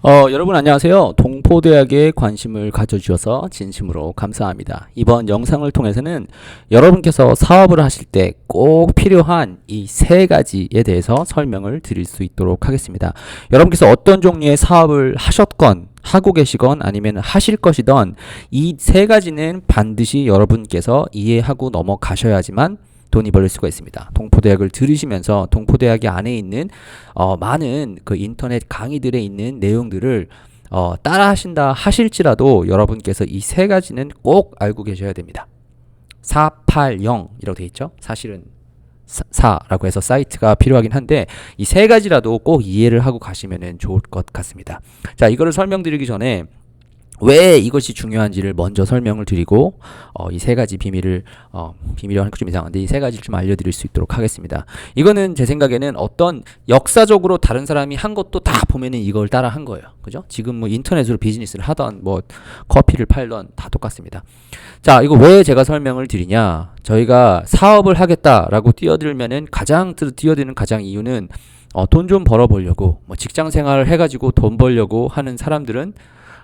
여러분 안녕하세요. 동포대학에 관심을 가져주셔서 진심으로 감사합니다. 이번 영상을 통해서는 여러분께서 사업을 하실 때 꼭 필요한 이 세 가지에 대해서 설명을 드릴 수 있도록 하겠습니다. 여러분께서 어떤 종류의 사업을 하셨건 하고 계시건 아니면 하실 것이던 이 세 가지는 반드시 여러분께서 이해하고 넘어가셔야지만 돈이 벌릴 수가 있습니다. 동포대학을 들으시면서 동포대학이 안에 있는 많은 그 인터넷 강의들에 있는 내용들을 따라 하신다 하실지라도 여러분께서 이 세 가지는 꼭 알고 계셔야 됩니다. 480이라고 되어 있죠. 사실은 4라고 해서 사이트가 필요하긴 한데 이 세 가지라도 꼭 이해를 하고 가시면 좋을 것 같습니다. 자, 이거를 설명드리기 전에 왜 이것이 중요한지를 먼저 설명을 드리고 이 세 가지 비밀을 비밀이라고 하는 게 좀 이상한데 이 세 가지를 좀 알려드릴 수 있도록 하겠습니다. 이거는 제 생각에는 어떤 역사적으로 다른 사람이 한 것도 다 보면은 이걸 따라 한 거예요. 그죠? 지금 뭐 인터넷으로 비즈니스를 하던 뭐 커피를 팔던 다 똑같습니다. 자, 이거 왜 제가 설명을 드리냐? 저희가 사업을 하겠다라고 뛰어들면은 뛰어드는 가장 이유는 돈 좀 벌어보려고 뭐 직장 생활을 해가지고 돈 벌려고 하는 사람들은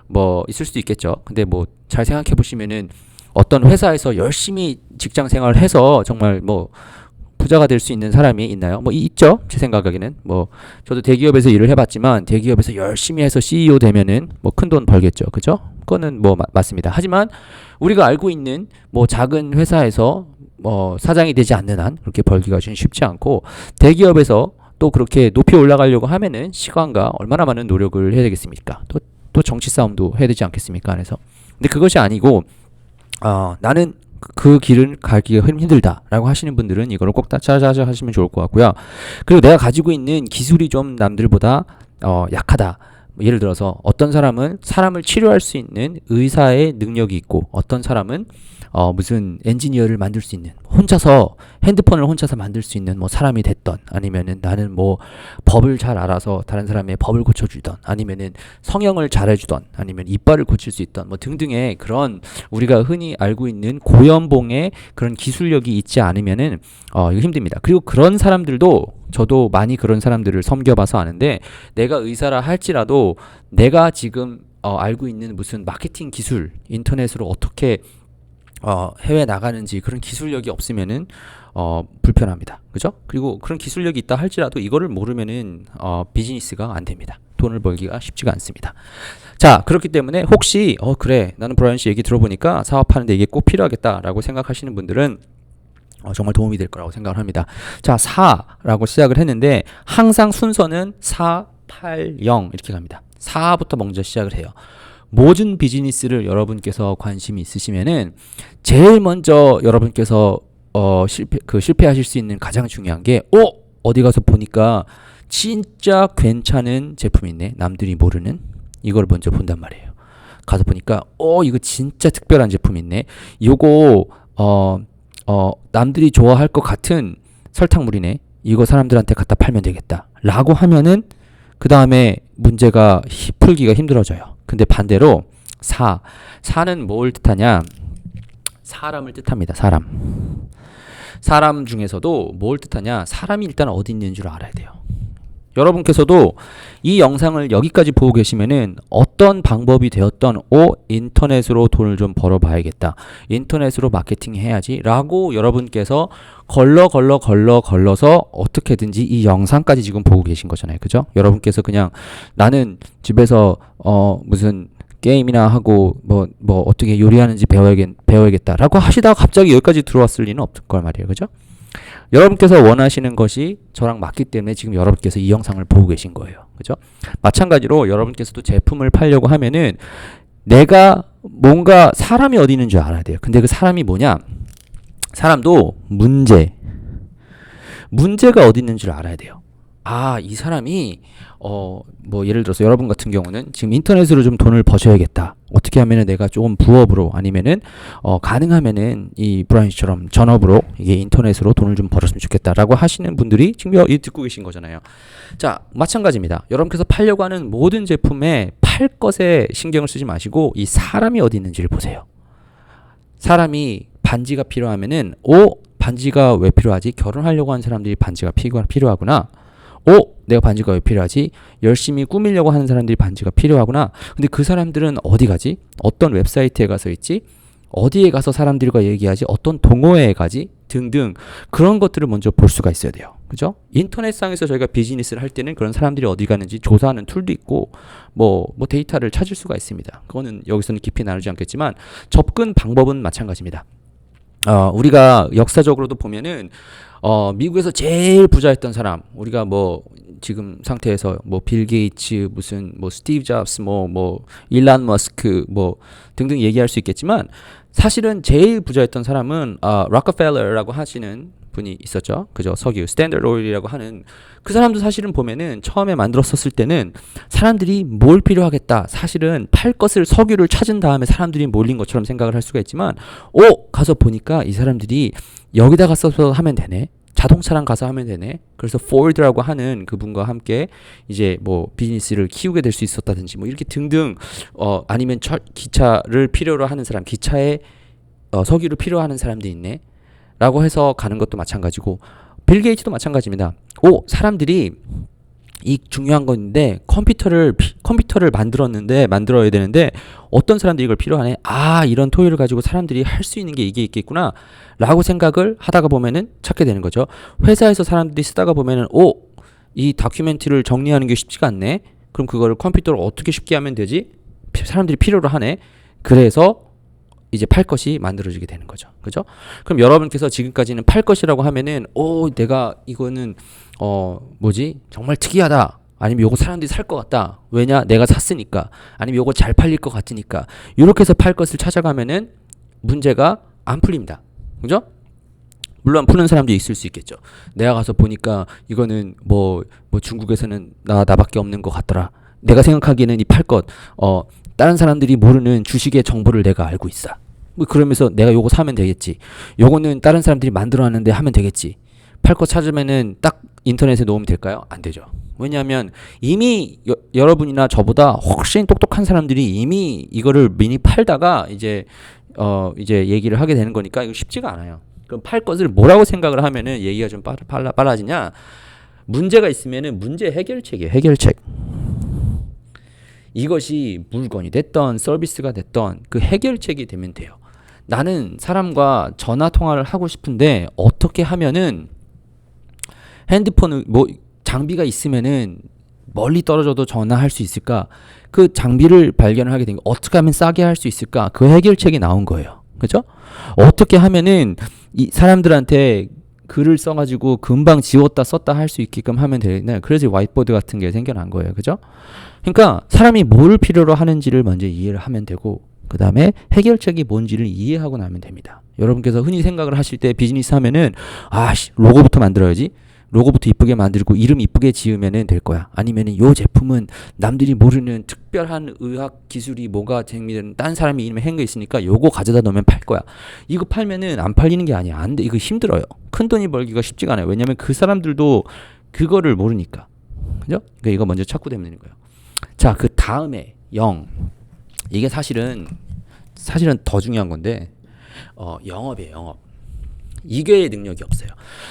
뭐 있을 수도 있겠죠. 근데 뭐 잘 생각해 보시면은 어떤 회사에서 열심히 직장 생활을 해서 정말 뭐 부자가 될 수 있는 사람이 있나요? 뭐 있죠. 제 생각에는 뭐 저도 대기업에서 일을 해봤지만 대기업에서 열심히 해서 CEO 되면은 뭐 큰 돈 벌겠죠. 그죠? 그거는 뭐 맞습니다. 하지만 우리가 알고 있는 뭐 작은 회사에서 뭐 사장이 되지 않는 한 그렇게 벌기가 좀 쉽지 않고 대기업에서 또 그렇게 높이 올라가려고 하면은 시간과 얼마나 많은 노력을 해야 되겠습니까? 또 정치 싸움도 해야 되지 않겠습니까? 안에서. 근데 그것이 아니고 나는 그 길을 가기가 힘들다라고 하시는 분들은 이거를 꼭 찾아 하시면 좋을 것 같고요. 그리고 내가 가지고 있는 기술이 좀 남들보다 약하다. 예를 들어서 어떤 사람은 사람을 치료할 수 있는 의사의 능력이 있고 어떤 사람은 무슨 엔지니어를 만들 수 있는 혼자서 핸드폰을 혼자서 만들 수 있는 뭐 사람이 됐던 아니면은 나는 뭐 법을 잘 알아서 다른 사람의 법을 고쳐주던 아니면은 성형을 잘해주던 아니면 이빨을 고칠 수 있던 뭐 등등의 그런 우리가 흔히 알고 있는 고연봉의 그런 기술력이 있지 않으면은 이거 힘듭니다. 그리고 그런 사람들도 저도 많이 그런 사람들을 섬겨봐서 아는데 내가 의사라 할지라도 내가 지금 알고 있는 무슨 마케팅 기술 인터넷으로 어떻게 해외 나가는지 그런 기술력이 없으면은 불편합니다. 그죠? 그리고 그런 기술력이 있다 할지라도 이거를 모르면은 비즈니스가 안 됩니다. 돈을 벌기가 쉽지가 않습니다. 자, 그렇기 때문에 혹시 그래 나는 브라이언 씨 얘기 들어보니까 사업하는데 이게 꼭 필요하겠다라고 생각하시는 분들은 정말 도움이 될 거라고 생각을 합니다. 자, 4라고 시작을 했는데 항상 순서는 4, 8, 0 이렇게 갑니다. 4부터 먼저 시작을 해요. 모든 비즈니스를 여러분께서 관심이 있으시면은 제일 먼저 여러분께서 실패하실 수 있는 가장 중요한 게 어디 가서 보니까 진짜 괜찮은 제품이 있네. 남들이 모르는 이걸 먼저 본단 말이에요. 가서 보니까 이거 진짜 특별한 제품이 있네. 요거 남들이 좋아할 것 같은 설탕물이네. 이거 사람들한테 갖다 팔면 되겠다. 라고 하면은 그 다음에 문제가 풀기가 힘들어져요. 근데 반대로 4는 뭘 뜻하냐? 사람을 뜻합니다. 사람 중에서도 뭘 뜻하냐? 사람이 일단 어디 있는 줄 알아야 돼요. 여러분께서도 이 영상을 여기까지 보고 계시면은 어떤 방법이 되었던 인터넷으로 돈을 좀 벌어봐야겠다. 인터넷으로 마케팅 해야지 라고 여러분께서 걸러서 어떻게든지 이 영상까지 지금 보고 계신 거잖아요. 그죠? 여러분께서 그냥 나는 집에서 무슨 게임이나 하고 뭐 어떻게 요리하는지 배워야겠다 라고 하시다가 갑자기 여기까지 들어왔을 리는 없을 걸 말이에요. 그죠? 여러분께서 원하시는 것이 저랑 맞기 때문에 지금 여러분께서 이 영상을 보고 계신 거예요. 그죠? 마찬가지로 여러분께서도 제품을 팔려고 하면은 내가 뭔가 사람이 어디 있는 줄 알아야 돼요. 근데 그 사람이 뭐냐? 사람도 문제가 어디 있는 줄 알아야 돼요. 이 사람이 뭐 예를 들어서 여러분 같은 경우는 지금 인터넷으로 좀 돈을 버셔야겠다. 어떻게 하면은 내가 조금 부업으로 아니면은 가능하면은 이 브라이언 씨처럼 전업으로 이게 인터넷으로 돈을 좀 벌었으면 좋겠다라고 하시는 분들이 지금 듣고 계신 거잖아요. 자, 마찬가지입니다. 여러분께서 팔려고 하는 모든 제품에 팔 것에 신경을 쓰지 마시고 이 사람이 어디 있는지를 보세요. 사람이 반지가 필요하면은 반지가 왜 필요하지? 결혼하려고 하는 사람들이 반지가 필요하구나. 내가 반지가 왜 필요하지? 열심히 꾸미려고 하는 사람들이 반지가 필요하구나. 근데 그 사람들은 어디 가지? 어떤 웹사이트에 가서 있지? 어디에 가서 사람들과 얘기하지? 어떤 동호회에 가지? 등등 그런 것들을 먼저 볼 수가 있어야 돼요. 그죠? 인터넷상에서 저희가 비즈니스를 할 때는 그런 사람들이 어디 가는지 조사하는 툴도 있고 뭐 데이터를 찾을 수가 있습니다. 그거는 여기서는 깊이 나누지 않겠지만 접근 방법은 마찬가지입니다. 우리가 역사적으로도 보면은 미국에서 제일 부자였던 사람, 우리가 뭐 지금 상태에서 뭐 빌 게이츠, 무슨 뭐 스티브 잡스, 뭐 일론 머스크 뭐 등등 얘기할 수 있겠지만 사실은 제일 부자였던 사람은 록펠러라고 하시는 분이 있었죠. 그죠? 석유 스탠더드 오일이라고 하는 그 사람도 사실은 보면은 처음에 만들었었을 때는 사람들이 뭘 필요하겠다. 사실은 팔 것을 석유를 찾은 다음에 사람들이 몰린 것처럼 생각을 할 수가 있지만 가서 보니까 이 사람들이 여기다 가서 하면 되네. 자동차랑 가서 하면 되네. 그래서 포드라고 하는 그분과 함께 이제 뭐 비즈니스를 키우게 될 수 있었다든지 뭐 이렇게 등등 아니면 기차를 필요로 하는 사람, 기차에 석유를 필요하는 사람도 있네. 라고 해서 가는 것도 마찬가지고 빌 게이츠도 마찬가지입니다. 사람들이 이 중요한 건데 컴퓨터를 만들어야 되는데 어떤 사람들이 이걸 필요하네. 이런 토요를 가지고 사람들이 할 수 있는 게 이게 있겠구나 라고 생각을 하다가 보면은 찾게 되는 거죠. 회사에서 사람들이 쓰다가 보면은 이 다큐멘터리를 정리하는 게 쉽지가 않네. 그럼 그거를 컴퓨터로 어떻게 쉽게 하면 되지? 사람들이 필요로 하네. 그래서 이제 팔 것이 만들어지게 되는 거죠. 그죠? 그럼 여러분께서 지금까지는 팔 것이라고 하면은 내가 이거는 정말 특이하다. 아니면 요거 사람들이 살 것 같다. 왜냐? 내가 샀으니까. 아니면 요거 잘 팔릴 것 같으니까. 이렇게 해서 팔 것을 찾아가면은 문제가 안 풀립니다. 그죠? 물론 푸는 사람도 있을 수 있겠죠. 내가 가서 보니까 이거는 뭐 중국에서는 나밖에 없는 것 같더라. 내가 생각하기에는 이 팔 것 다른 사람들이 모르는 주식의 정보를 내가 알고 있어. 그러면서 내가 요거 사면 되겠지. 요거는 다른 사람들이 만들어놨는데 하면 되겠지. 팔 거 찾으면은 딱 인터넷에 놓으면 될까요? 안 되죠. 왜냐하면 이미 여러분이나 저보다 훨씬 똑똑한 사람들이 이미 이거를 미리 팔다가 이제 얘기를 하게 되는 거니까 이거 쉽지가 않아요. 그럼 팔 것을 뭐라고 생각을 하면은 얘기가 좀 빨라지냐? 문제가 있으면은 문제 해결책이에요. 해결책. 이것이 물건이 됐던 서비스가 됐던 그 해결책이 되면 돼요. 나는 사람과 전화 통화를 하고 싶은데 어떻게 하면은 핸드폰을 장비가 있으면은 멀리 떨어져도 전화할 수 있을까? 그 장비를 발견을 하게 된 거 어떻게 하면 싸게 할 수 있을까? 그 해결책이 나온 거예요. 그죠? 어떻게 하면은 이 사람들한테 글을 써가지고 금방 지웠다 썼다 할 수 있게끔 하면 되나? 그래서 화이트보드 같은 게 생겨난 거예요. 그죠? 그러니까 사람이 뭘 필요로 하는지를 먼저 이해를 하면 되고 그 다음에 해결책이 뭔지를 이해하고 나면 됩니다. 여러분께서 흔히 생각을 하실 때 비즈니스 하면은 로고부터 만들어야지. 로고부터 이쁘게 만들고 이름 이쁘게 지으면은 될 거야. 아니면은 요 제품은 남들이 모르는 특별한 의학 기술이 뭐가 재미있는 딴 사람이 이름에 한 거 있으니까 요거 가져다 놓으면 팔 거야. 이거 팔면은 안 팔리는 게 아니야. 안 돼. 이거 힘들어요. 큰 돈이 벌기가 쉽지가 않아요. 왜냐면 그 사람들도 그거를 모르니까. 그죠? 그러니까 이거 먼저 찾고 되는 거예요. 자, 그 다음에 이게 사실은 더 중요한 건데 영업이에요. 영업. 이게 능력이 없어요.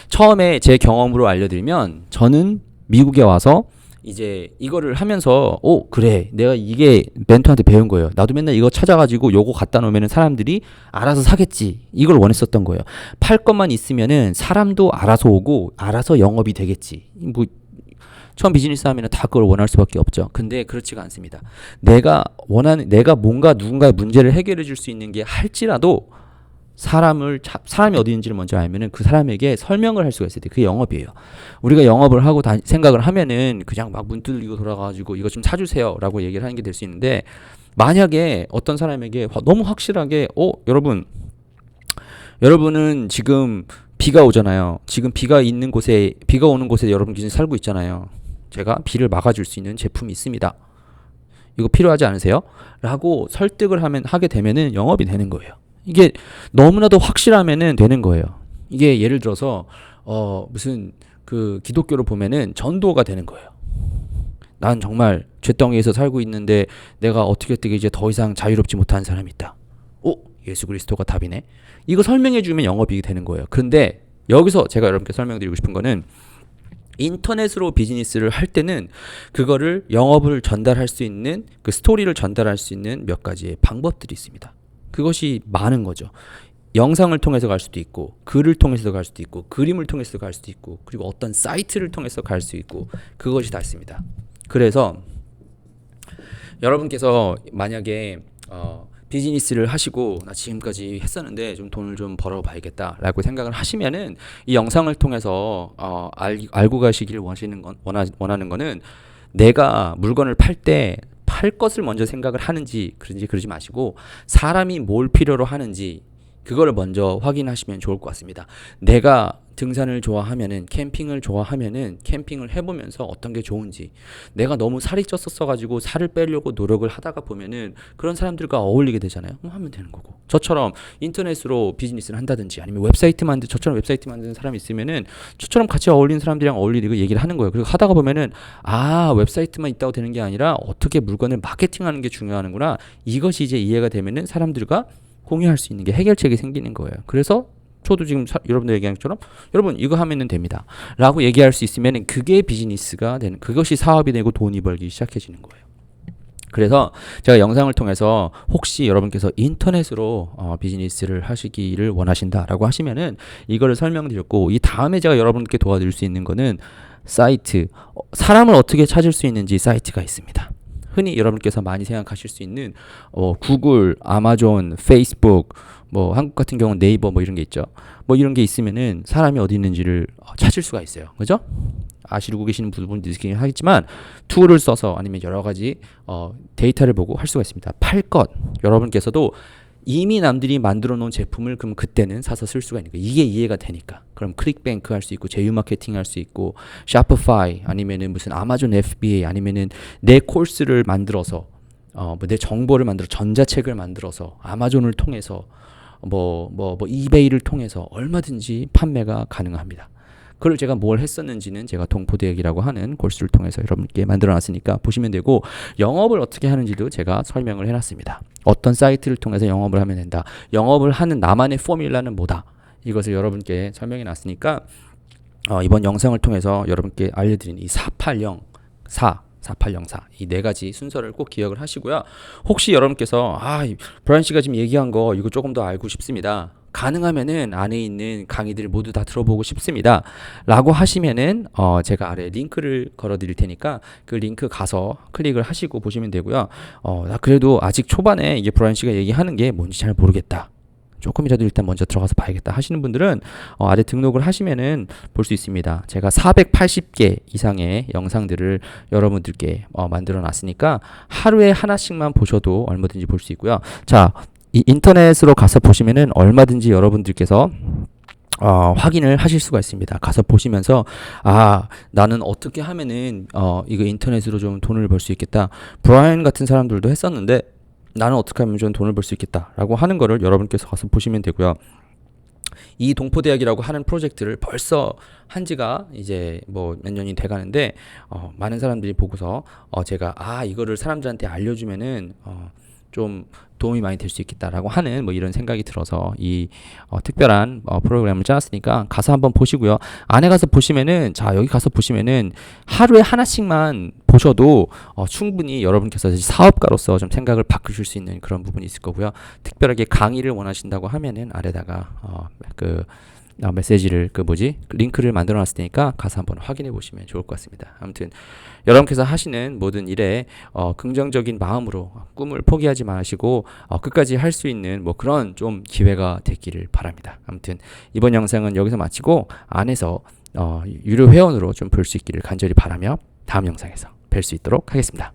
처음에 제 경험으로 알려드리면 저는 미국에 와서 이제 이거를 하면서 그래 내가 이게 멘토한테 배운 거예요. 나도 맨날 이거 찾아가지고 요거 갖다 놓으면 사람들이 알아서 사겠지. 이걸 원했었던 거예요. 팔 것만 있으면은 사람도 알아서 오고 알아서 영업이 되겠지. 처음 비즈니스 하면 다 그걸 원할 수밖에 없죠. 근데 그렇지가 않습니다. 내가 뭔가 누군가의 문제를 해결해 줄 수 있는 게 할지라도 사람이 어디 있는지를 먼저 알면은 그 사람에게 설명을 할 수가 있어야 돼. 그게 영업이에요. 우리가 영업을 하고 생각을 하면은 그냥 막 문 두들기고 돌아가가지고 이거 좀 사주세요라고 얘기를 하는 게 될 수 있는데 만약에 어떤 사람에게 너무 확실하게 여러분은 지금 비가 오잖아요. 지금 비가 오는 곳에 여러분 기존에 살고 있잖아요. 제가 비를 막아줄 수 있는 제품이 있습니다. 이거 필요하지 않으세요? 라고 설득을 하게 되면은 영업이 되는 거예요. 이게 너무나도 확실하면은 되는 거예요. 이게 예를 들어서 무슨 그 기독교를 보면은 전도가 되는 거예요. 난 정말 쇳덩이에서 살고 있는데 내가 어떻게 이제 더 이상 자유롭지 못한 사람이 있다. 예수 그리스도가 답이네. 이거 설명해 주면 영업이 되는 거예요. 그런데 여기서 제가 여러분께 설명드리고 싶은 거는 인터넷으로 비즈니스를 할 때는 그거를 영업을 전달할 수 있는 그 스토리를 전달할 수 있는 몇 가지의 방법들이 있습니다. 그것이 많은 거죠. 영상을 통해서 갈 수도 있고, 글을 통해서 갈 수도 있고, 그림을 통해서 갈 수도 있고, 그리고 어떤 사이트를 통해서 갈 수 있고, 그것이 다 있습니다. 그래서 여러분께서 만약에 비즈니스를 하시고 나 지금까지 했었는데 좀 돈을 좀 벌어봐야겠다라고 생각을 하시면은 이 영상을 통해서 알고 가시길 원하는 거는 내가 물건을 팔 때 팔 것을 먼저 생각을 하는지 그런지 그러지 마시고 사람이 뭘 필요로 하는지 그거를 먼저 확인하시면 좋을 것 같습니다. 내가 등산을 좋아하면은 캠핑을 좋아하면은 캠핑을 해보면서 어떤 게 좋은지 내가 너무 살이 쪘었어 가지고 살을 빼려고 노력을 하다가 보면은 그런 사람들과 어울리게 되잖아요. 하면 되는 거고 저처럼 인터넷으로 비즈니스를 한다든지 아니면 저처럼 웹사이트 만드는 사람이 있으면은 저처럼 같이 어울리는 사람들이랑 어울리고 얘기를 하는 거예요. 그리고 하다가 보면은 웹사이트만 있다고 되는 게 아니라 어떻게 물건을 마케팅하는 게 중요하는구나 이것이 이제 이해가 되면은 사람들과 공유할 수 있는 게 해결책이 생기는 거예요. 그래서 저도 지금 여러분들 얘기한 것처럼 여러분 이거 하면은 됩니다 라고 얘기할 수 있으면 그게 비즈니스가 되는 그것이 사업이 되고 돈이 벌기 시작해지는 거예요. 그래서 제가 영상을 통해서 혹시 여러분께서 인터넷으로 비즈니스를 하시기를 원하신다라고 하시면은 이거를 설명드렸고 이 다음에 제가 여러분께 도와드릴 수 있는 거는 사이트 사람을 어떻게 찾을 수 있는지 사이트가 있습니다. 흔히 여러분께서 많이 생각하실 수 있는 구글, 아마존, 페이스북, 뭐 한국 같은 경우는 네이버 뭐 이런 게 있죠. 뭐 이런 게 있으면은 사람이 어디 있는지를 찾을 수가 있어요. 그죠? 아시고 계시는 부분도 있긴 하겠지만 툴을 써서 아니면 여러 가지 데이터를 보고 할 수가 있습니다. 팔 것 여러분께서도 이미 남들이 만들어 놓은 제품을 그럼 그때는 사서 쓸 수가 있는 거예요. 이게 이해가 되니까. 그럼 클릭뱅크 할 수 있고 제휴 마케팅 할 수 있고 샤프파이 아니면은 무슨 아마존 FBA 아니면은 내 코스를 만들어서 내 정보를 만들어 전자책을 만들어서 아마존을 통해서 이베이를 통해서 얼마든지 판매가 가능합니다. 그걸 제가 뭘 했었는지는 제가 동포대학이라고 하는 코스를 통해서 여러분께 만들어놨으니까 보시면 되고 영업을 어떻게 하는지도 제가 설명을 해놨습니다. 어떤 사이트를 통해서 영업을 하면 된다. 영업을 하는 나만의 포뮬라는 뭐다. 이것을 여러분께 설명해놨으니까 이번 영상을 통해서 여러분께 알려드린 이 4804 이 네 가지 순서를 꼭 기억을 하시고요. 혹시 여러분께서 브라이언 씨가 지금 얘기한 거 이거 조금 더 알고 싶습니다. 가능하면은 안에 있는 강의들 모두 다 들어보고 싶습니다. 라고 하시면은 제가 아래 링크를 걸어 드릴 테니까 그 링크 가서 클릭을 하시고 보시면 되고요. 나 그래도 아직 초반에 이게 브라이언 씨가 얘기하는 게 뭔지 잘 모르겠다. 조금이라도 일단 먼저 들어가서 봐야겠다 하시는 분들은 아래 등록을 하시면은 볼 수 있습니다. 제가 480개 이상의 영상들을 여러분들께 만들어 놨으니까 하루에 하나씩만 보셔도 얼마든지 볼 수 있고요. 자, 이 인터넷으로 가서 보시면은 얼마든지 여러분들께서 확인을 하실 수가 있습니다. 가서 보시면서 나는 어떻게 하면은 이거 인터넷으로 좀 돈을 벌 수 있겠다. 브라이언 같은 사람들도 했었는데 나는 어떻게 하면 좀 돈을 벌 수 있겠다라고 하는 거를 여러분께서 가서 보시면 되고요. 이 동포대학이라고 하는 프로젝트를 벌써 한 지가 이제 뭐 몇 년이 돼 가는데 많은 사람들이 보고서 제가 이거를 사람들한테 알려주면은 좀 도움이 많이 될 수 있겠다라고 하는 뭐 이런 생각이 들어서 이 특별한 프로그램을 짜놨으니까 가서 한번 보시고요. 안에 가서 보시면은 여기 가서 보시면은 하루에 하나씩만 보셔도 충분히 여러분께서 사업가로서 좀 생각을 바꾸실 수 있는 그런 부분이 있을 거고요. 특별하게 강의를 원하신다고 하면은 아래다가 메시지를 링크를 만들어 놨을 테니까 가서 한번 확인해 보시면 좋을 것 같습니다. 아무튼 여러분께서 하시는 모든 일에 긍정적인 마음으로 꿈을 포기하지 마시고 끝까지 할 수 있는 뭐 그런 좀 기회가 되기를 바랍니다. 아무튼 이번 영상은 여기서 마치고 안에서 유료 회원으로 좀 볼 수 있기를 간절히 바라며 다음 영상에서 뵐 수 있도록 하겠습니다.